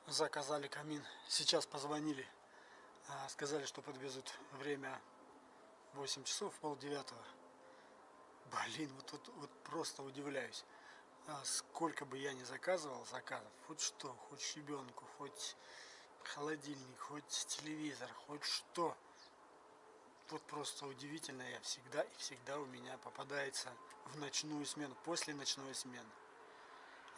Заказали камин. Сейчас позвонили. Сказали, что подвезут. Время 8 часов, полдевятого. Блин, вот просто удивляюсь. Сколько бы я ни заказывал заказов, хоть что, хоть щебенку, хоть холодильник, хоть телевизор, хоть что. Вот просто удивительно, я всегда у меня попадается в ночную смену, после ночной смены.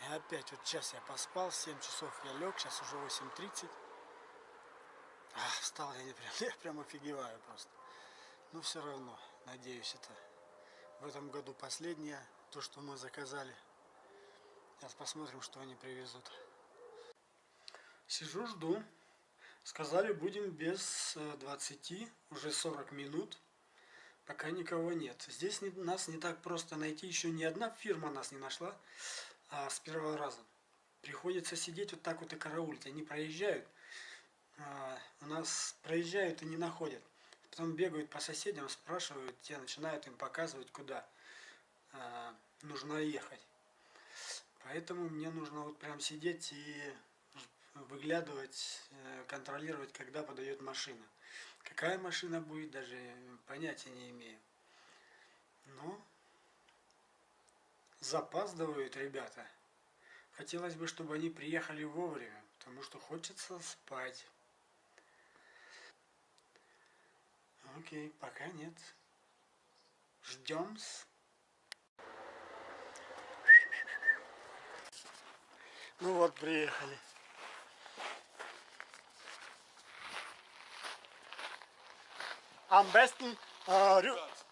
И опять вот сейчас я поспал, 7 часов я лег, сейчас уже 8:30. Встал я прям офигеваю просто. Но все равно, надеюсь, это в этом году последнее, то, что мы заказали. Сейчас посмотрим, что они привезут. Сижу, жду. Сказали, будем без 20, уже 40 минут. Пока никого нет. Здесь нас не так просто найти. Еще ни одна фирма нас не нашла с первого раза. Приходится сидеть вот так вот и караулить. Они проезжают. У нас проезжают и не находят. Потом бегают по соседям, спрашивают, те начинают им показывать, куда нужно ехать. Поэтому мне нужно вот прям сидеть и выглядывать, контролировать, когда подает машина. Какая машина будет, даже понятия не имею. Но запаздывают ребята. Хотелось бы, чтобы они приехали вовремя, потому что хочется спать. Окей, пока нет. Ждем-с. Ну вот, приехали. Am besten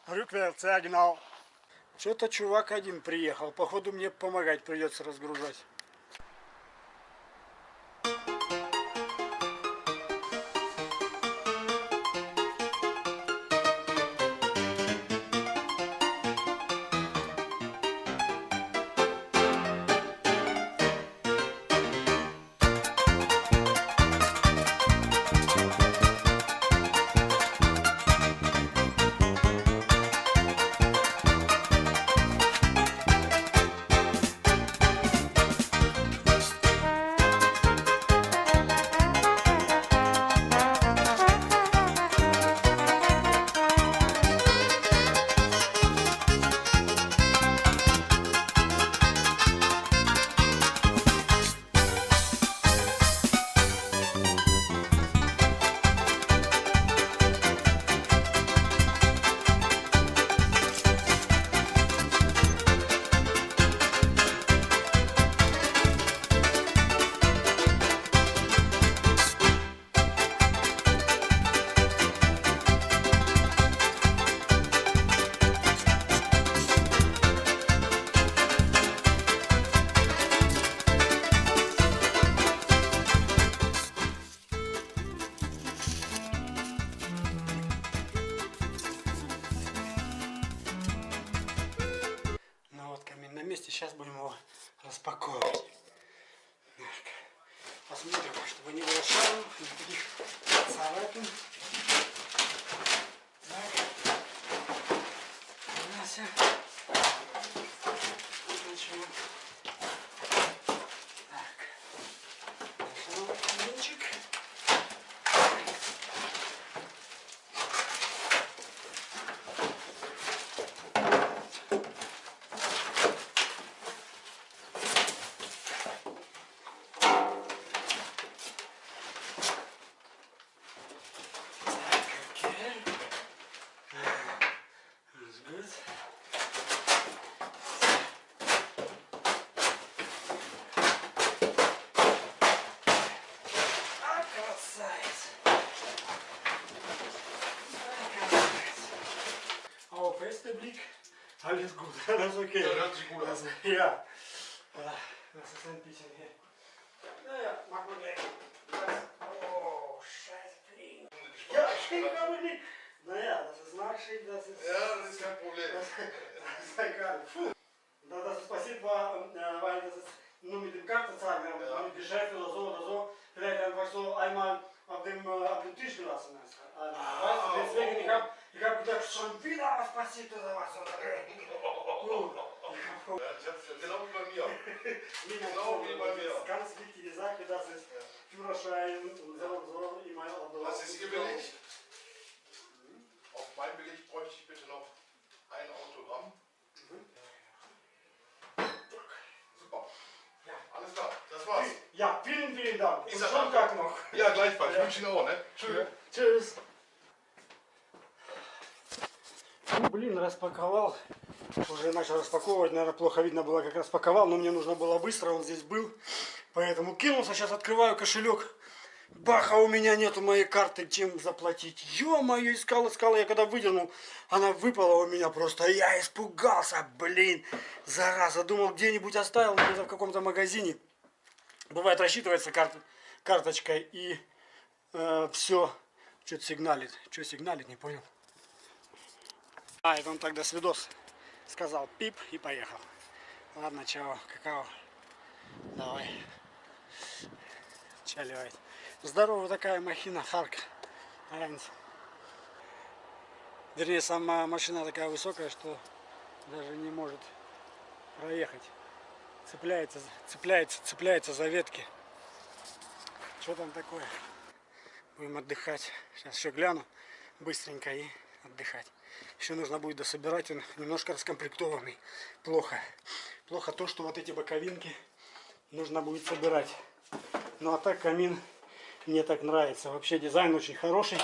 rückwärts, ja genau. Что-то чувак один приехал. Походу мне помогать придется разгружать. На месте, сейчас будем его распаковывать. Посмотрим, чтобы не было шаров, никаких царапин. Так. Начнем. Так. Нашел каминчик. Auf den ersten Blick alles gut, alles okay. Ja, hört sich gut an. Also, ja, das ist ein bisschen hier. Naja, machen wir gleich. Oh, scheiße, fliegen. Ja, fliegen aber nicht. Naja, das ist Nachschieb, das ist... Ja, das ist kein Problem. Das ist egal. Puh. Das ist passiert war, weil das ist nur mit dem Karte zahlen, mit Geschäft oder so, vielleicht einfach so einmal auf dem Tisch gelassen ist. Weißt du, deswegen, ich hab gedacht, schon wieder was passiert oder was. Ja, genau wie bei mir. Genau wie bei mir. Das ist ganz wichtige Sache, das ist Führerschein, so E-Mail-Adresse. Was ist Ihr Beleg? Auf meinem Beleg bräuchte ich bitte noch ein Autogramm. Super. Ja. Alles klar, das war's. Ja, vielen, vielen Dank. Ich Und sag schönen danke. Tag noch. Ja, gleichfalls. Ich Ja. wünsche Ihnen auch, ne? Tschüss. Ja. Tschüss. Ну, блин, распаковал. Уже начал распаковывать. Наверное, плохо видно было, как распаковал. Но мне нужно было быстро, он здесь был. Поэтому кинулся. Сейчас открываю кошелек. Баха, у меня нету моей карты, чем заплатить. Ё-моё, искал. Я когда выдернул, она выпала у меня просто. Я испугался, блин. Зараза, думал, где-нибудь оставил, где-то в каком-то магазине. Бывает, рассчитывается карточкой и все. Что-то сигналит. Что сигналит, не понял. А, это он тогда свидос сказал пип и поехал. Ладно, чао, какао. Давай. Чаливай. Здоровая такая махина, Харк. Вернее, сама машина такая высокая, что даже не может проехать. Цепляется за ветки. Что там такое? Будем отдыхать. Сейчас еще гляну быстренько и отдыхать. Еще нужно будет дособирать, он немножко раскомплектованный. Плохо. Плохо то, что вот эти боковинки нужно будет собирать. Ну а так камин мне так нравится. Вообще дизайн очень хороший.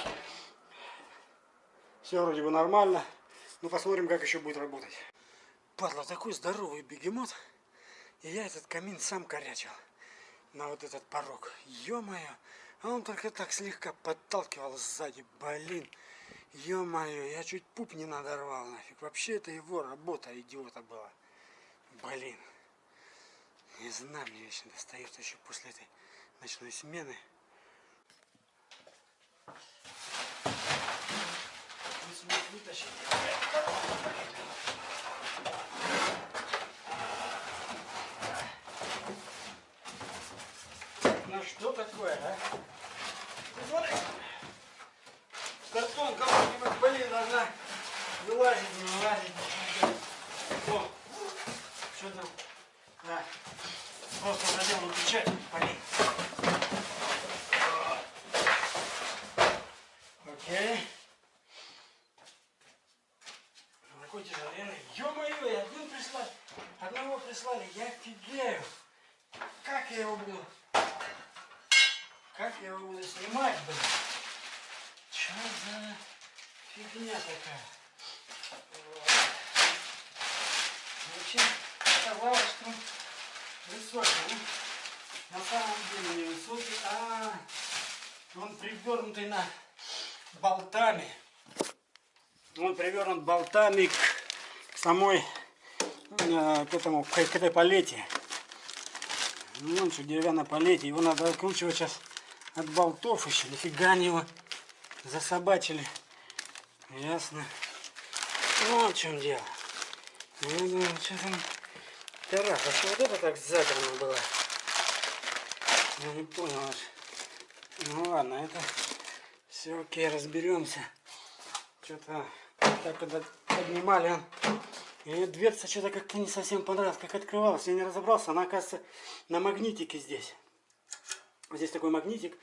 Все вроде бы нормально. Ну посмотрим, как еще будет работать. Падла, такой здоровый бегемот. И я этот камин сам корячил на вот этот порог. Ё-моё. А он только так слегка подталкивал сзади. Блин. Ё-моё, я чуть пуп не надорвал нафиг. Вообще это его работа, идиота была. Блин. Не знаю, мне вечно достает еще после этой ночной смены. Вытащить. Ну что такое, а? Смотри. Картон какой-нибудь, блин, должна вылазить, не вылазить. О, что там? Да. Просто задел на печать, блин. Окей. Какой тяжеленный. Ё-моё, и один прислали. Одного прислали, я офигею. Как я его буду? Как я его буду снимать, блин? Что за фигня такая? Вот. Вообще казалось, что высокий. Ну, на самом деле не высокий, а он привернутый на болтами. Он привернут болтами к самой, к этой палете. Ну, он что, деревянная палете. Его надо откручивать сейчас от болтов еще. Нифига не его засобачили. Ясно. Вот в чем дело. Я думаю, что там... Тарас, а что вот это так задрано было? Я не понял аж. Ну ладно, это все окей, разберемся. Что-то так когда поднимали, и дверца что-то как-то не совсем понравилась, как открывалась. Я не разобрался, она оказывается на магнитике здесь. Здесь такой магнитик,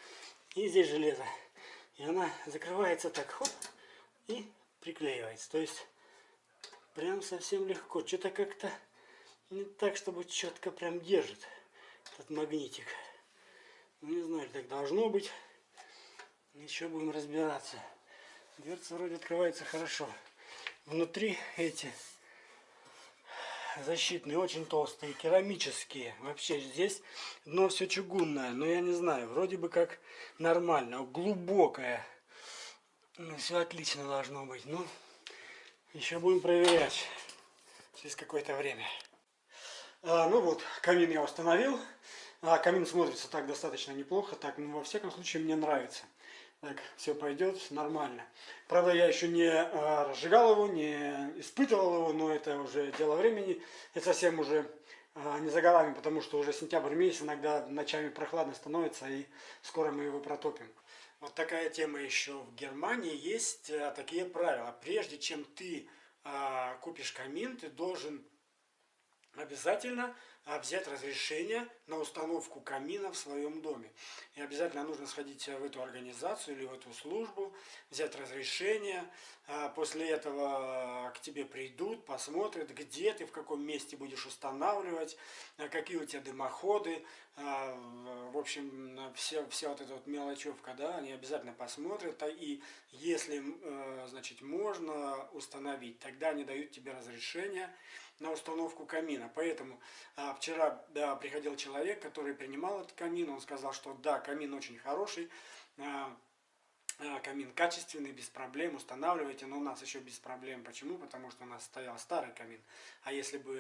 и здесь железо. И она закрывается так, хоп, и приклеивается. То есть прям совсем легко. Что-то как-то не так, чтобы четко прям держит этот магнитик. Ну, не знаю, так должно быть. Еще будем разбираться. Дверца вроде открывается хорошо. Внутри эти защитные, очень толстые, керамические. Вообще здесь дно все чугунное, но я не знаю, вроде бы как нормально, глубокое. Все отлично должно быть. Ну, еще будем проверять через какое-то время. Ну вот, камин я установил. Камин смотрится так достаточно неплохо. Так, ну, во всяком случае, мне нравится. Так, все пойдет нормально. Правда, я еще не разжигал его, не испытывал его, но это уже дело времени. Это совсем уже не за горами, потому что уже сентябрь месяц, иногда ночами прохладно становится, и скоро мы его протопим. Вот такая тема еще. В Германии есть такие правила. Прежде чем ты купишь камин, ты должен обязательно взять разрешение на установку камина в своем доме. И обязательно нужно сходить в эту организацию или в эту службу, взять разрешение. После этого к тебе придут, посмотрят, где ты, в каком месте будешь устанавливать, какие у тебя дымоходы. В общем, вся вот эта вот мелочевка, да, они обязательно посмотрят. И если, значит, можно установить, тогда они дают тебе разрешение на установку камина. Поэтому вчера приходил человек, который принимал этот камин, он сказал, что да, камин очень хороший, камин качественный, без проблем, устанавливайте, но у нас еще без проблем. Почему? Потому что у нас стоял старый камин. А если бы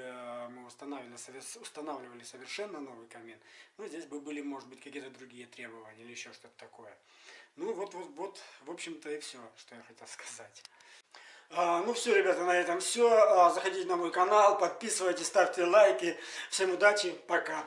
мы устанавливали совершенно новый камин, ну, здесь бы были, может быть, какие-то другие требования или еще что-то такое. Ну, вот, в общем-то, и все, что я хотел сказать. Ну все, ребята, на этом все. Заходите на мой канал, подписывайтесь, ставьте лайки. Всем удачи, пока.